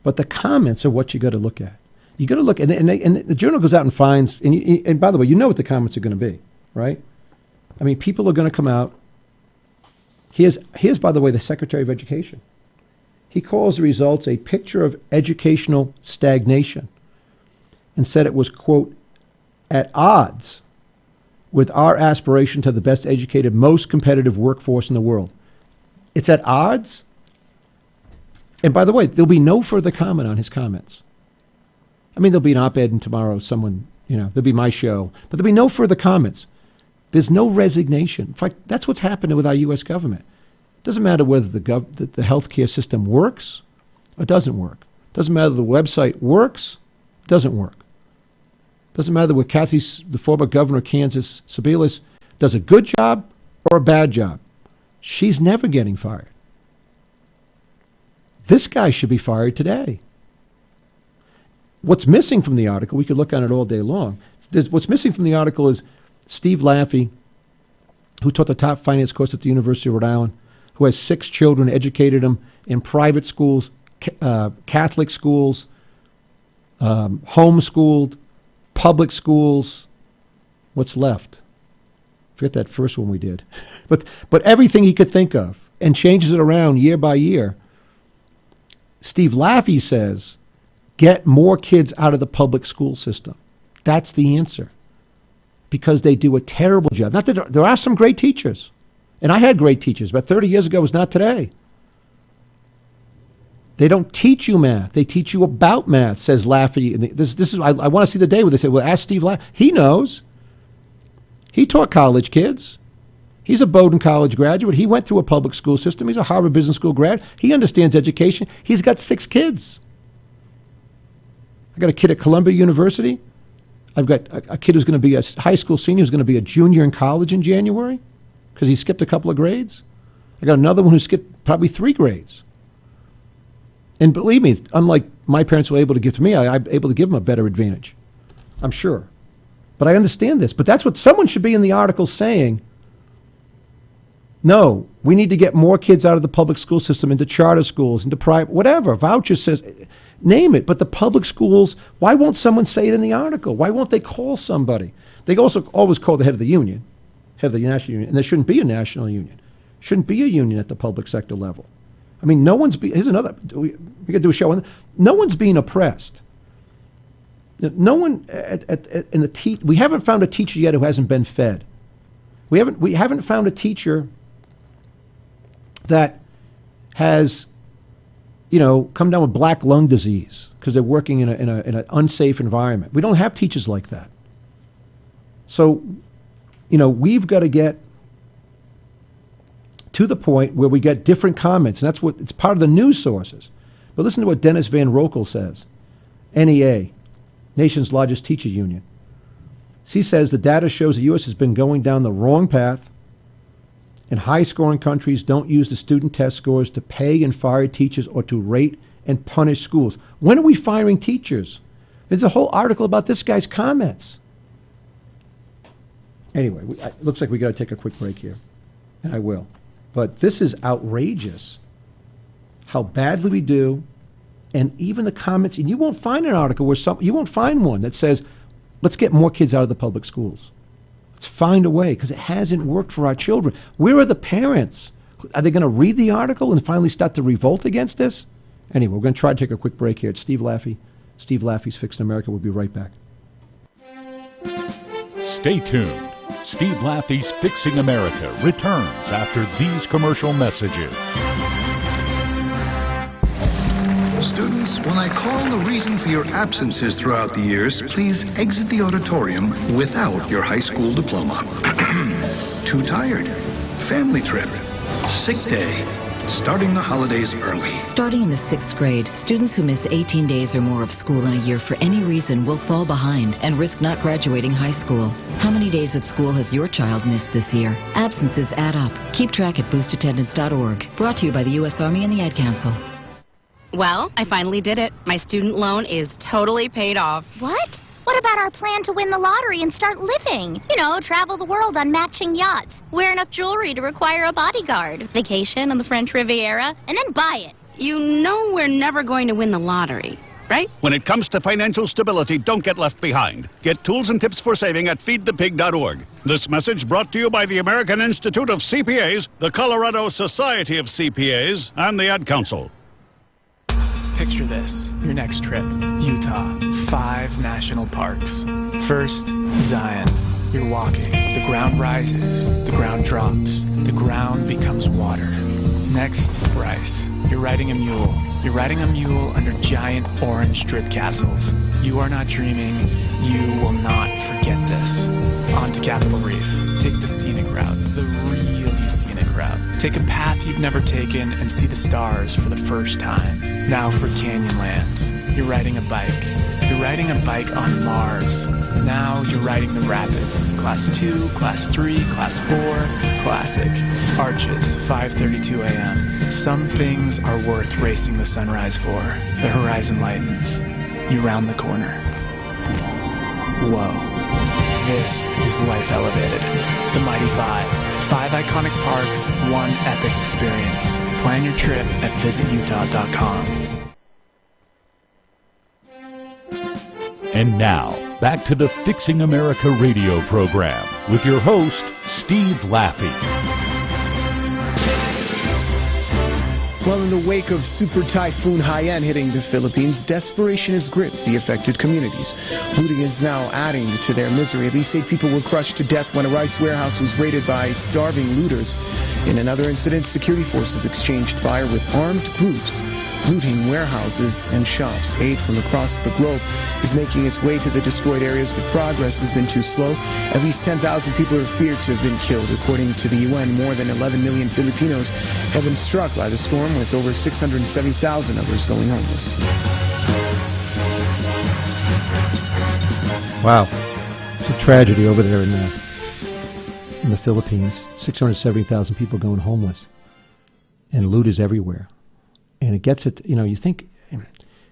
But the comments are what you got to look at. You got to look, and the journal goes out and finds, and by the way, you know what the comments are going to be, right? I mean, people are going to come out. Here's, by the way, the Secretary of Education. He calls the results a picture of educational stagnation. and said it was, quote, at odds with our aspiration to the best educated, most competitive workforce in the world. It's at odds? And by the way, there'll be no further comment on his comments. I mean, there'll be an op-ed in tomorrow, someone, there'll be my show, but there'll be no further comments. There's no resignation. In fact, that's what's happening with our U.S. government. It doesn't matter whether the healthcare system works or doesn't work. It doesn't matter whether the website works, doesn't work. It doesn't matter whether the former governor of Kansas, Sebelius, does a good job or a bad job. She's never getting fired. This guy should be fired today. What's missing from the article, we could look on it all day long. What's missing from the article is Steve Laffey, who taught the top finance course at the University of Rhode Island, who has 6 children, educated them in private schools, Catholic schools, homeschooled, public schools. What's left? Forget that first one we did. But everything he could think of, and changes it around year by year. Steve Laffey says, get more kids out of the public school system. That's the answer. Because they do a terrible job. Not that there are some great teachers. And I had great teachers, but 30 years ago was not today. They don't teach you math. They teach you about math, says Laffey. I want to see the day where they say, well, ask Steve Laffey. He knows. He taught college kids. He's a Bowdoin College graduate. He went through a public school system. He's a Harvard Business School grad. He understands education. He's got 6 kids. I got a kid at Columbia University. I've got a kid who's going to be a high school senior who's going to be a junior in college in January because he skipped a couple of grades. I got another one who skipped probably 3 grades. And believe me, unlike my parents were able to give to me, I'm able to give them a better advantage. I'm sure. But I understand this. But that's what someone should be in the article saying. No, we need to get more kids out of the public school system into charter schools, into private, whatever. Voucher says, name it. But the public schools, why won't someone say it in the article? Why won't they call somebody? They also always call the head of the union, head of the national union, and there shouldn't be a national union. Shouldn't be a union at the public sector level. I mean, no one's here's another. We got to do a show on that. No one's being oppressed. No one in the we haven't found a teacher yet who hasn't been fed. We haven't found a teacher that has, come down with black lung disease because they're working in an unsafe environment. We don't have teachers like that. So, we've got to get to the point where we get different comments, and it's part of the news sources. But listen to what Dennis Van Rokel says, NEA, nation's largest teacher union. He says the data shows the U.S. has been going down the wrong path, and high-scoring countries don't use the student test scores to pay and fire teachers or to rate and punish schools. When are we firing teachers? There's a whole article about this guy's comments. Anyway, it looks like we got to take a quick break here, and I will. But this is outrageous, how badly we do, and even the comments. And you won't find an article where you won't find one that says, let's get more kids out of the public schools. Let's find a way, because it hasn't worked for our children. Where are the parents? Are they going to read the article and finally start to revolt against this? Anyway, we're going to try to take a quick break here. It's Steve Laffey. Steve Laffey's Fixing America. We'll be right back. Stay tuned. Steve Laffey's Fixing America returns after these commercial messages. Students, when I call the reason for your absences throughout the years, please exit the auditorium without your high school diploma. Too tired? Family trip? Sick day? Starting the holidays early. Starting in the 6th grade, students who miss 18 days or more of school in a year for any reason will fall behind and risk not graduating high school. How many days of school has your child missed this year? Absences add up. Keep track at boostattendance.org. Brought to you by the U.S. Army and the Ad Council. Well, I finally did it. My student loan is totally paid off. What? What about our plan to win the lottery and start living? Travel the world on matching yachts, wear enough jewelry to require a bodyguard, vacation on the French Riviera, and then buy it. You know we're never going to win the lottery, right? When it comes to financial stability, don't get left behind. Get tools and tips for saving at feedthepig.org. This message brought to you by the American Institute of CPAs, the Colorado Society of CPAs, and the Ad Council. Picture this, your next trip, Utah. 5 national parks. First, Zion. You're walking. The ground rises. The ground drops. The ground becomes water. Next, Bryce. You're riding a mule. You're riding a mule under giant orange drip castles. You are not dreaming. You will not forget this. On to Capitol Reef. Take the scenic route. The really scenic route. Take a path you've never taken and see the stars for the first time. Now for Canyonlands. You're riding a bike. You're riding a bike on Mars. Now you're riding the rapids. Class 2, Class 3, Class 4, Classic. Arches, 5:32 a.m. Some things are worth racing the sunrise for. The horizon lightens. You round the corner. Whoa. This is Life Elevated. The Mighty 5. 5 iconic parks, 1 epic experience. Plan your trip at visitutah.com. And now, back to the Fixing America radio program with your host, Steve Laffey. Well, in the wake of Super Typhoon Haiyan hitting the Philippines, desperation has gripped the affected communities. Looting is now adding to their misery. At least 8 people were crushed to death when a rice warehouse was raided by starving looters. In another incident, security forces exchanged fire with armed groups, looting warehouses and shops. Aid from across the globe is making its way to the destroyed areas, but progress has been too slow. At least 10,000 people are feared to have been killed. According to the UN, more than 11 million Filipinos have been struck by the storm, with over 670,000 others going homeless. Wow. It's a tragedy over there in the Philippines. 670,000 people going homeless. And loot is everywhere. And it gets it, you think,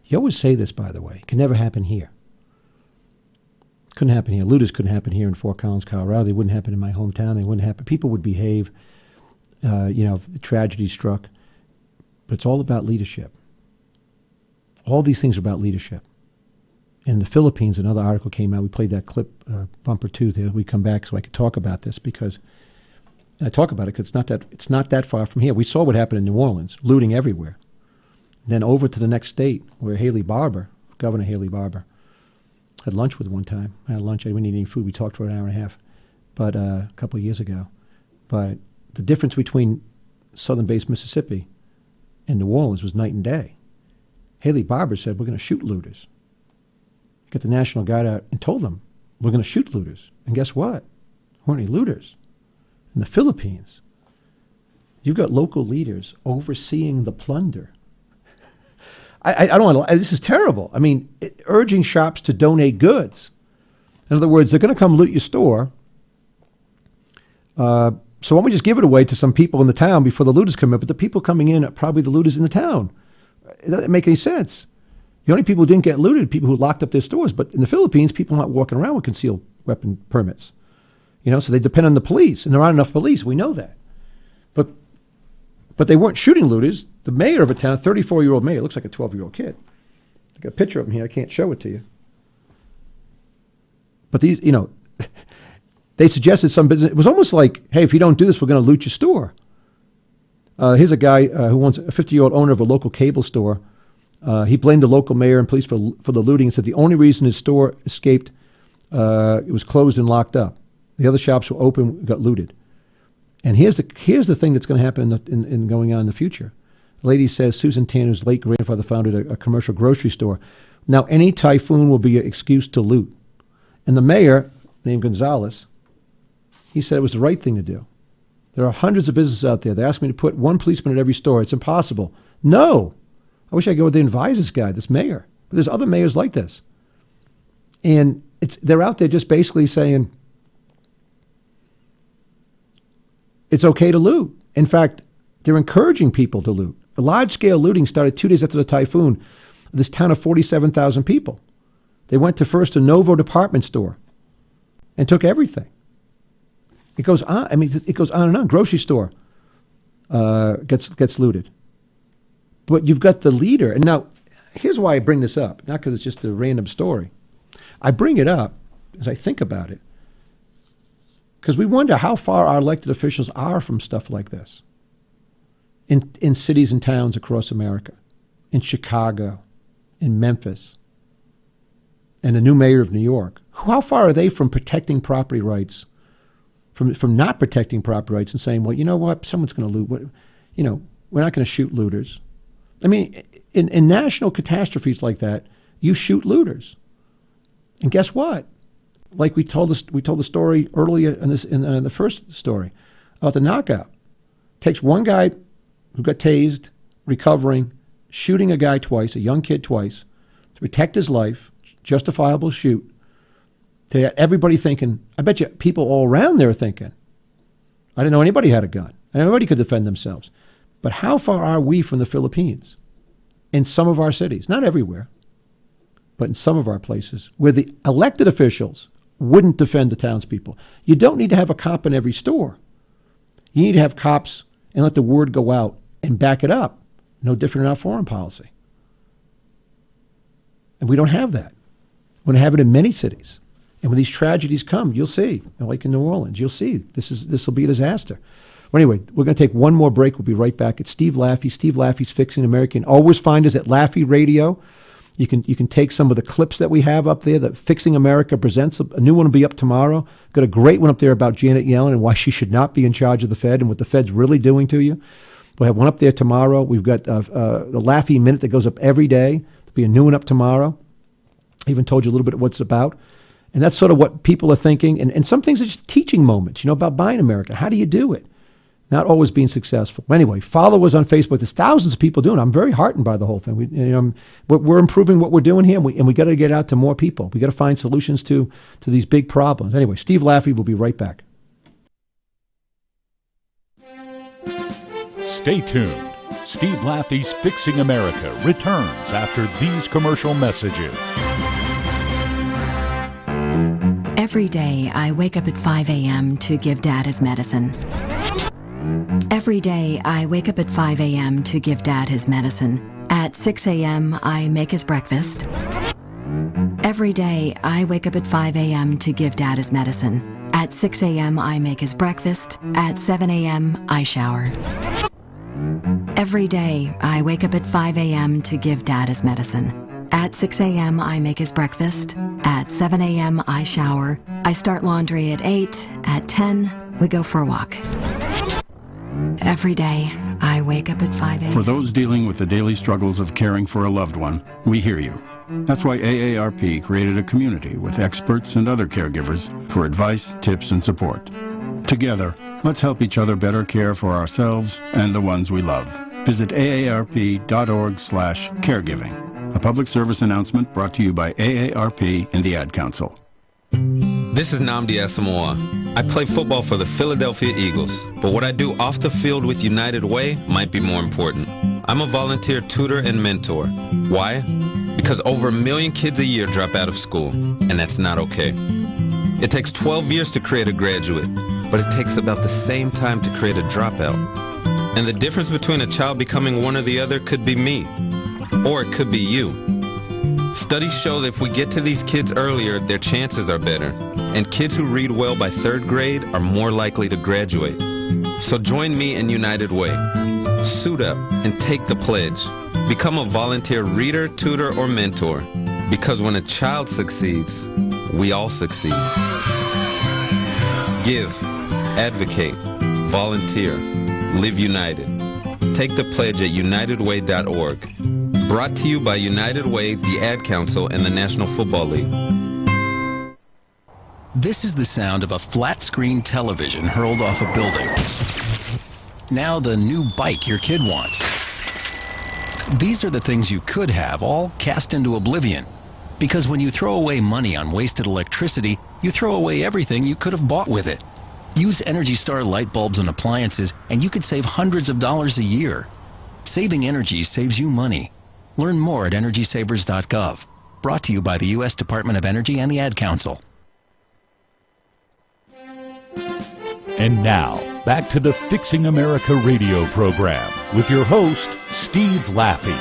you always say this, by the way, it can never happen here. Couldn't happen here. Looters couldn't happen here in Fort Collins, Colorado. They wouldn't happen in my hometown. They wouldn't happen. People would behave, if the tragedy struck. But it's all about leadership. All these things are about leadership. In the Philippines, another article came out. We played that clip, bumper 2 there. We come back so I could talk about this because I talk about it because it's not that far from here. We saw what happened in New Orleans, looting everywhere. Then over to the next state where Governor Haley Barbour, had lunch with one time. I had lunch. I didn't eat any food. We talked for an hour and a half, but a couple of years ago. But the difference between southern-based Mississippi and New Orleans was night and day. Haley Barbour said, we're going to shoot looters. Got the National Guard out and told them, we're going to shoot looters. And guess what? There weren't any looters. In the Philippines, you've got local leaders overseeing the plunder. I don't want to. This is terrible. I mean, urging shops to donate goods. In other words, they're going to come loot your store. So why don't we just give it away to some people in the town before the looters come in? But the people coming in are probably the looters in the town. It doesn't make any sense. The only people who didn't get looted are people who locked up their stores. But in the Philippines, people are not walking around with concealed weapon permits. So they depend on the police, and there aren't enough police. We know that. But they weren't shooting looters. The mayor of a town, a 34-year-old mayor, looks like a 12-year-old kid. I got a picture of him here. I can't show it to you. But these, they suggested some business. It was almost like, hey, if you don't do this, we're going to loot your store. Here's a guy who owns a 50-year-old owner of a local cable store. He blamed the local mayor and police for the looting and said the only reason his store escaped, it was closed and locked up. The other shops were open, got looted. And here's the thing that's going to happen in going on in the future. The lady says Susan Tanner's late grandfather founded a commercial grocery store. Now any typhoon will be an excuse to loot. And the mayor, named Gonzalez, he said it was the right thing to do. There are hundreds of businesses out there. They asked me to put one policeman at every store. It's impossible. No. I wish I could go there and advise this guy, this mayor. But there's other mayors like this. And they're out there just basically saying it's okay to loot. In fact, they're encouraging people to loot. A large-scale looting started 2 days after the typhoon. This town of 47,000 people. They went to first a Novo department store and took everything. It goes on. I mean, it goes on and on. Grocery store gets looted. But you've got the leader. And now, here's why I bring this up. Not because it's just a random story. I bring it up as I think about it. Because we wonder how far our elected officials are from stuff like this. In cities and towns across America. In Chicago. In Memphis. and the new mayor of New York, how far are they from protecting property rights, from not protecting property rights and saying, well, you know what, someone's going to loot. You know, we're not going to shoot looters. I mean, in national catastrophes like that, you shoot looters. And guess what? Like we told the story earlier in the first story about the knockout. Takes one guy who got tased, recovering, shooting a guy twice, a young kid twice, to protect his life, justifiable shoot, to everybody thinking, I bet you people all around there are thinking, I didn't know anybody had a gun. And everybody could defend themselves. But how far are we from the Philippines? In some of our cities, not everywhere, but in some of our places, where the elected officials wouldn't defend the townspeople. You don't need to have a cop in every store. You need to have cops and let the word go out and back it up. No different in our foreign policy. And we don't have that. We're going to have it in many cities. And when these tragedies come, you'll see, like in New Orleans, you'll see this will be a disaster. Well, anyway, we're going to take one more break. We'll be right back. It's Steve Laffey. Steve Laffey's Fixing America. You can always find us at Laffey Radio. You can take some of the clips that we have up there that Fixing America presents. A new one will be up tomorrow. Got a great one up there about Janet Yellen and why she should not be in charge of the Fed and what the Fed's really doing to you. We'll have one up there tomorrow. We've got the Laffey Minute that goes up every day. There'll be a new one up tomorrow. I even told you a little bit of what it's about. And that's sort of what people are thinking. And some things are just teaching moments, about buying America. How do you do it? Not always being successful. Anyway, follow us on Facebook. There's thousands of people doing it. I'm very heartened by the whole thing. We're improving what we're doing here, and we got to get out to more people. We got to find solutions to these big problems. Anyway, Steve Laffey will be right back. Stay tuned. Steve Laffey's Fixing America returns after these commercial messages. Every day, I wake up at 5 a.m. to give Dad his medicine. Every day, I wake up at 5 a.m. to give Dad his medicine. At 6 a.m., I make his breakfast. Every day, I wake up at 5 a.m. to give Dad his medicine. At 6 a.m., I make his breakfast. At 7 a.m., I shower. Every day, I wake up at 5 a.m. to give Dad his medicine. At 6 a.m., I make his breakfast. At 7 a.m., I shower. I start laundry at 8. At 10, we go for a walk. Every day, I wake up at 5 a.m. For those dealing with the daily struggles of caring for a loved one, we hear you. That's why AARP created a community with experts and other caregivers for advice, tips, and support. Together, let's help each other better care for ourselves and the ones we love. Visit aarp.org/caregiving. A public service announcement brought to you by AARP and the Ad Council. This is Nnamdi Asamoah. I play football for the Philadelphia Eagles, but what I do off the field with United Way might be more important. I'm a volunteer tutor and mentor. Why? Because over 1 million kids a year drop out of school, and that's not okay. It takes 12 years to create a graduate, but it takes about the same time to create a dropout. And the difference between a child becoming one or the other could be me, or it could be you. Studies show that if we get to these kids earlier, their chances are better. And kids who read well by 3rd grade are more likely to graduate. So join me in United Way. Suit up and take the pledge. Become a volunteer reader, tutor, or mentor. Because when a child succeeds, we all succeed. Give, advocate, volunteer, live united. Take the pledge at unitedway.org. Brought to you by United Way, the Ad Council, and the National Football League. This is the sound of a flat-screen television hurled off a building. Now the new bike your kid wants. These are the things you could have, all cast into oblivion. Because when you throw away money on wasted electricity, you throw away everything you could have bought with it. Use Energy Star light bulbs and appliances, and you could save hundreds of dollars a year. Saving energy saves you money. Learn more at EnergySavers.gov. Brought to you by the U.S. Department of Energy and the Ad Council. And now, back to the Fixing America radio program with your host, Steve Laffey.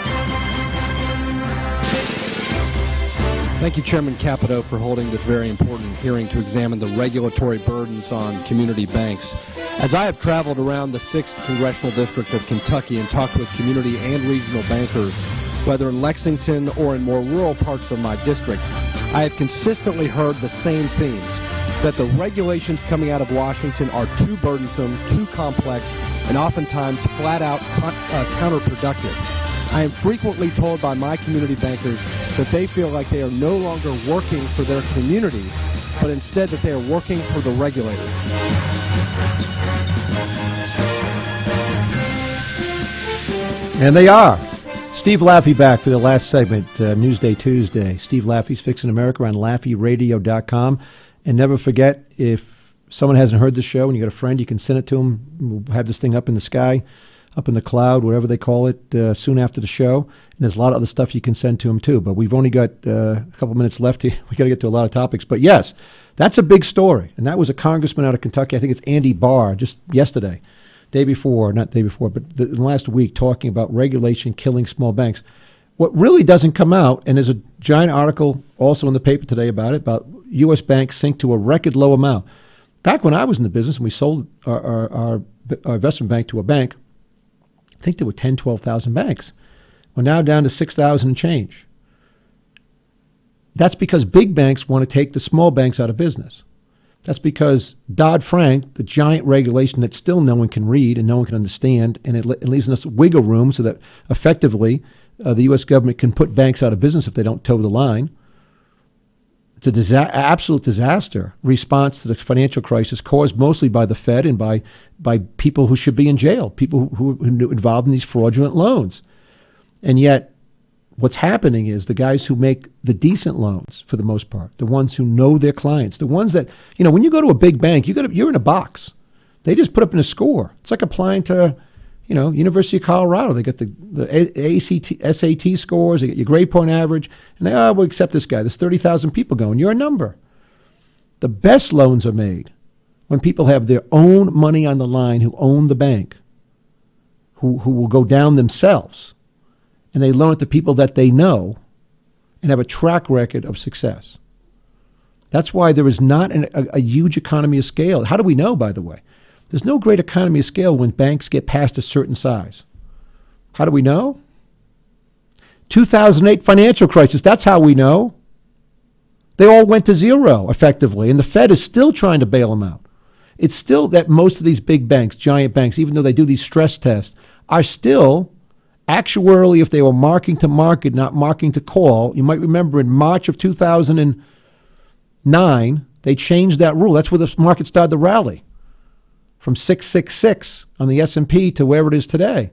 Thank you, Chairman Capito, for holding this very important hearing to examine the regulatory burdens on community banks. As I have traveled around the 6th Congressional District of Kentucky and talked with community and regional bankers, whether in Lexington or in more rural parts of my district, I have consistently heard the same themes, that the regulations coming out of Washington are too burdensome, too complex, and oftentimes flat-out counterproductive. I am frequently told by my community bankers that they feel like they are no longer working for their communities, but instead that they are working for the regulators. And they are. Steve Laffey back for the last segment, Newsday Tuesday. Steve Laffey's Fixing America on LaffeyRadio.com. And never forget, if someone hasn't heard the show and you got a friend, you can send it to them. We'll have this thing up in the sky, up in the cloud, whatever they call it, soon after the show. And there's a lot of other stuff you can send to them, too. But we've only got a couple minutes left here. We've got to get to a lot of topics. But, yes, that's a big story. And that was a congressman out of Kentucky. I think it's Andy Barr, just yesterday. Day before, not day before, but the last week, talking about regulation killing small banks. What really doesn't come out, and there's a giant article also in the paper today about it, about U.S. banks sink to a record low amount. Back when I was in the business and we sold our investment bank to a bank, I think there were 10, 12,000 banks. We're now down to 6,000 and change. That's because big banks want to take the small banks out of business. That's because Dodd-Frank, the giant regulation that still no one can read and no one can understand, and it leaves us wiggle room so that effectively the U.S. government can put banks out of business if they don't toe the line. It's an absolute disaster response to the financial crisis caused mostly by the Fed and by people who should be in jail, people who are involved in these fraudulent loans. And yet, what's happening is the guys who make the decent loans, for the most part, the ones who know their clients, the ones that, when you go to a big bank, you're in a box. They just put up in a score. It's like applying to, University of Colorado. They got the SAT scores, they get your grade point average, and they, we'll accept this guy. There's 30,000 people going. You're a number. The best loans are made when people have their own money on the line, who own the bank, who will go down themselves. And they loan it to people that they know and have a track record of success. That's why there is not a huge economy of scale. How do we know, by the way? There's no great economy of scale when banks get past a certain size. How do we know? 2008 financial crisis, that's how we know. They all went to zero, effectively, and the Fed is still trying to bail them out. It's still that most of these big banks, giant banks, even though they do these stress tests, are still actuarially, if they were marking to market, not marking to call. You might remember in March of 2009, they changed that rule. That's where the market started to rally, from 666 on the S&P to where it is today.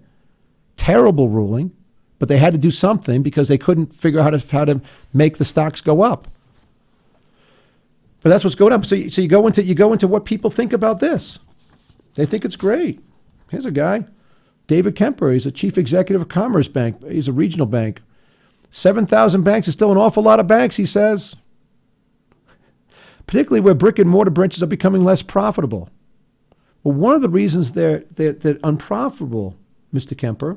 Terrible ruling, but they had to do something because they couldn't figure out how to make the stocks go up. But that's what's going on. So you go into what people think about this. They think it's great. Here's a guy, David Kemper. He's a chief executive of Commerce Bank. He's a regional bank. 7,000 banks is still an awful lot of banks, he says, particularly where brick and mortar branches are becoming less profitable. Well, one of the reasons they're unprofitable, Mr. Kemper,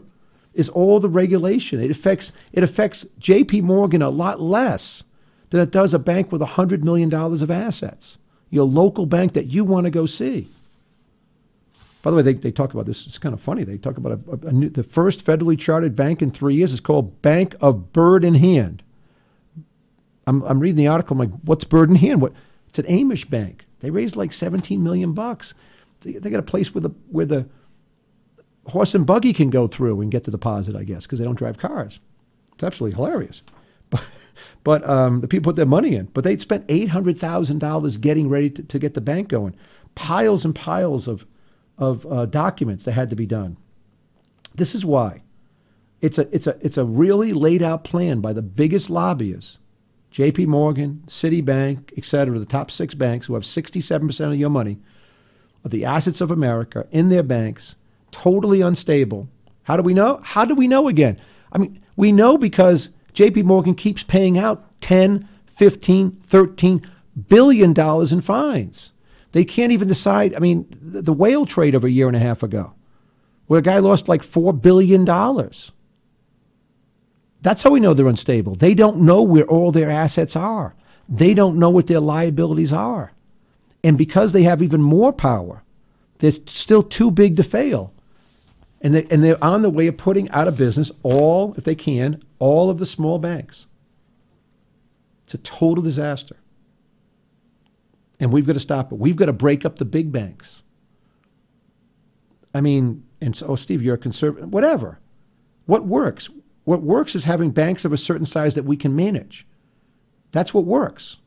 is all the regulation. It affects J.P. Morgan a lot less than it does a bank with $100 million of assets, your local bank that you want to go see. By the way, they talk about this. It's kind of funny. They talk about the first federally chartered bank in 3 years. It's called Bank of Bird in Hand. I'm reading the article. I'm like, what's Bird in Hand? It's an Amish bank. They raised like $17 million. They got a place where the horse and buggy can go through and get the deposit, I guess, because they don't drive cars. It's absolutely hilarious. But the people put their money in. But they'd spent $800,000 getting ready to get the bank going. Piles and piles of documents that had to be done. This is why. It's a really laid out plan by the biggest lobbyists, J.P. Morgan, Citibank, etc., the top 6 banks who have 67% of your money, of the assets of America in their banks, totally unstable. How do we know? How do we know again? I mean, we know because J.P. Morgan keeps paying out $10, $15, $13 billion in fines. They can't even decide. I mean, the whale trade of a year and a half ago, where a guy lost like $4 billion. That's how we know they're unstable. They don't know where all their assets are. They don't know what their liabilities are. And because they have even more power, they're still too big to fail. And they're on the way of putting out of business if they can, all of the small banks. It's a total disaster. And we've got to stop it. We've got to break up the big banks. I mean, and so, oh, Steve, you're a conservative. Whatever. What works? What works is having banks of a certain size that we can manage. That's what works.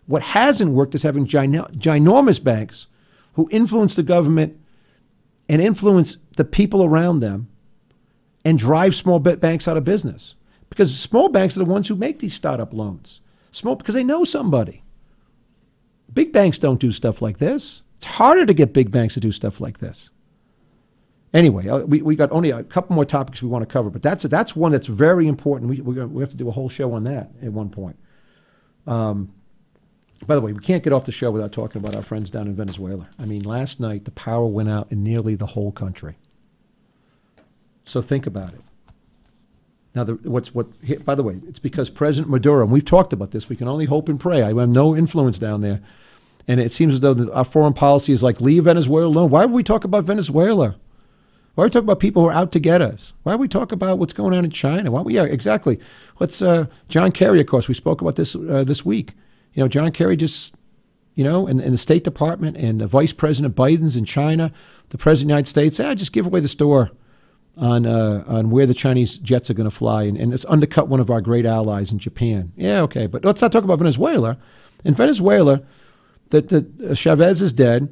What hasn't worked is having ginormous banks who influence the government and influence the people around them and drive small banks out of business. Because small banks are the ones who make these startup loans. Because they know somebody. Big banks don't do stuff like this. It's harder to get big banks to do stuff like this. Anyway, we got only a couple more topics we want to cover, but that's one that's very important. We have to do a whole show on that at one point. By the way, we can't get off the show without talking about our friends down in Venezuela. I mean, last night the power went out in nearly the whole country. So think about it. Now, by the way, it's because President Maduro, and we've talked about this, we can only hope and pray. I have no influence down there. And it seems as though our foreign policy is like, leave Venezuela alone. Why would we talk about Venezuela? Why would we talk about people who are out to get us? Why would we talk about what's going on in China? Why? Yeah, exactly. Let's John Kerry, of course, we spoke about this this week. You know, John Kerry just, you know, and the State Department and the Vice President Biden's in China, the President of the United States, just give away the store on where the Chinese jets are going to fly, and it's undercut one of our great allies in Japan. Yeah, okay, but let's not talk about Venezuela. In Venezuela, Chavez is dead.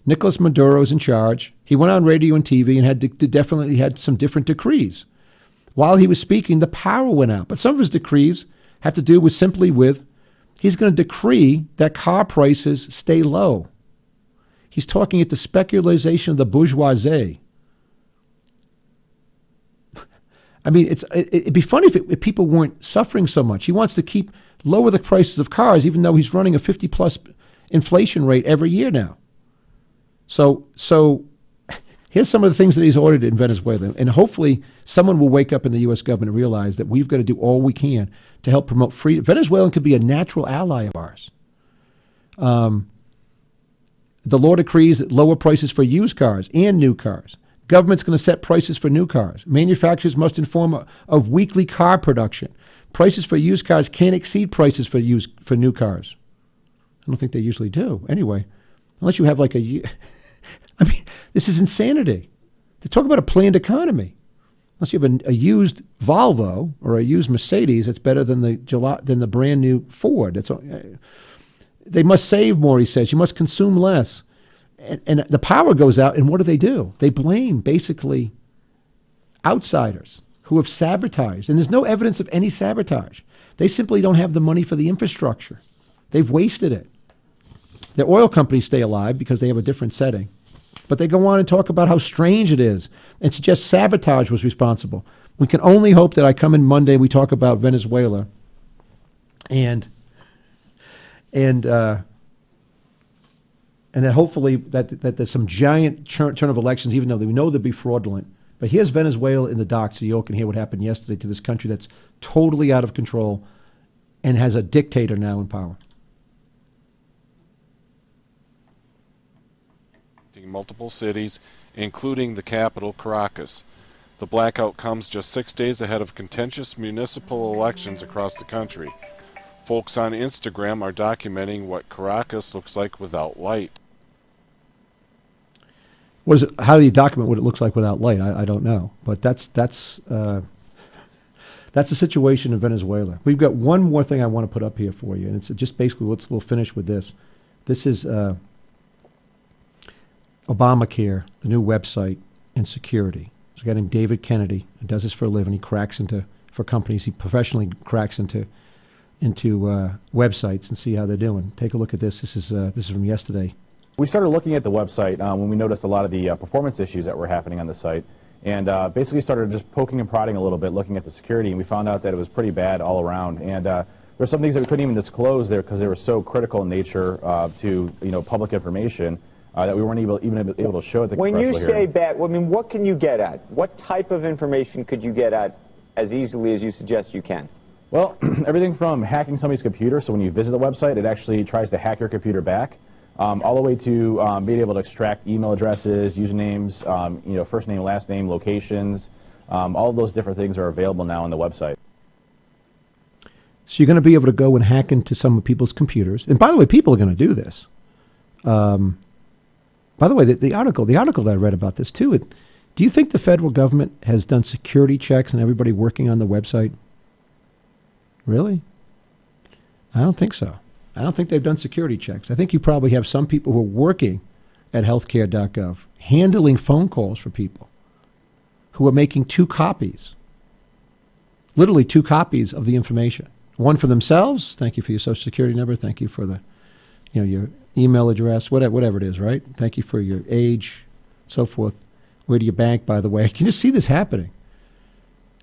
Nicolas Maduro's in charge. He went on radio and TV and definitely had some different decrees. While he was speaking, the power went out. But some of his decrees have to do with simply with he's going to decree that car prices stay low. He's talking at the specularization of the bourgeoisie. I mean, it'd be funny if people weren't suffering so much. He wants to lower the prices of cars, even though he's running a 50+ inflation rate every year now. So here's some of the things that he's ordered in Venezuela, and hopefully someone will wake up in the U.S. government and realize that we've got to do all we can to help promote freedom. Venezuela could be a natural ally of ours. The law decrees lower prices for used cars and new cars. Government's going to set prices for new cars. Manufacturers must inform of weekly car production. Prices for used cars can't exceed prices for new cars. I don't think they usually do. Anyway, unless you have like I mean, this is insanity. They talk about a planned economy. Unless you have a used Volvo or a used Mercedes, that's better than the brand new Ford. They must save more, he says. You must consume less. And the power goes out, and what do? They blame, basically, outsiders who have sabotaged. And there's no evidence of any sabotage. They simply don't have the money for the infrastructure. They've wasted it. Their oil companies stay alive because they have a different setting. But they go on and talk about how strange it is and suggest sabotage was responsible. We can only hope that I come in Monday, we talk about Venezuela, and that hopefully that there's some giant turn of elections, even though we know they'll be fraudulent. But here's Venezuela in the dock, so you all can hear what happened yesterday to this country that's totally out of control and has a dictator now in power. Multiple cities, including the capital, Caracas. The blackout comes just 6 days ahead of contentious municipal elections across the country. Folks on Instagram are documenting what Caracas looks like without light. How do you document what it looks like without light? I don't know, but that's the situation in Venezuela. We've got one more thing I want to put up here for you, and it's just basically we'll finish with this. This is Obamacare, the new website, and security. There's a guy named David Kennedy who does this for a living. He cracks for companies. He professionally cracks into websites and see how they're doing. Take a look at this. This is from yesterday. We started looking at the website when we noticed a lot of the performance issues that were happening on the site, and basically started just poking and prodding a little bit, looking at the security, and we found out that it was pretty bad all around. And there's some things that we couldn't even disclose there because they were so critical in nature to public information. That we weren't even able to show at the When you say hearing. bad, I mean, what can you get at? What type of information could you get at as easily as you suggest you can? Well, everything from hacking somebody's computer, so when you visit the website, it actually tries to hack your computer back, all the way to being able to extract email addresses, usernames, first name, last name, locations. All of those different things are available now on the website. So you're going to be able to go and hack into some of people's computers. And by the way, people are going to do this. By the way, the article that I read about this too, do you think the federal government has done security checks on everybody working on the website? Really? I don't think so. I don't think they've done security checks. I think you probably have some people who are working at healthcare.gov, handling phone calls for people, who are making 2 copies, literally 2 copies of the information. One for themselves, thank you for your social security number, thank you for the, your email address, whatever it is, right? Thank you for your age, so forth. Where do you bank, by the way? Can you see this happening?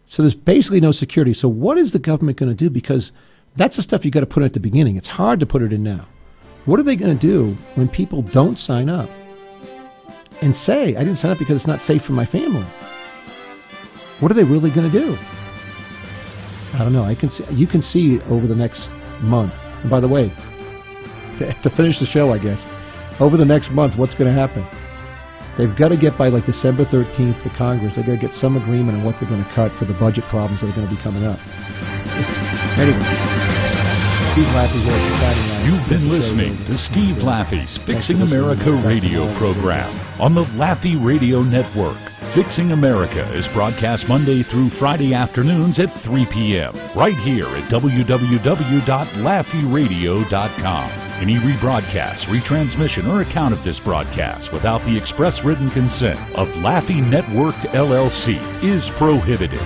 So there's basically no security. So what is the government going to do? Because that's the stuff you got to put in at the beginning. It's hard to put it in now. What are they going to do when people don't sign up and say, I didn't sign up because it's not safe for my family? What are they really going to do? I don't know. You can see over the next month. And by the way, to finish the show, I guess, over the next month, what's going to happen? They've got to get by like December 13th to Congress. They've got to get some agreement on what they're going to cut for the budget problems that are going to be coming up. Anyway, Steve Laffey here at Friday night. You've been listening to Steve Laffey's Fixing America radio program on the Laffey Radio Network. Fixing America is broadcast Monday through Friday afternoons at 3 p.m. right here at www.laffeyradio.com. Any rebroadcast, retransmission, or account of this broadcast without the express written consent of Laffey Network, LLC is prohibited.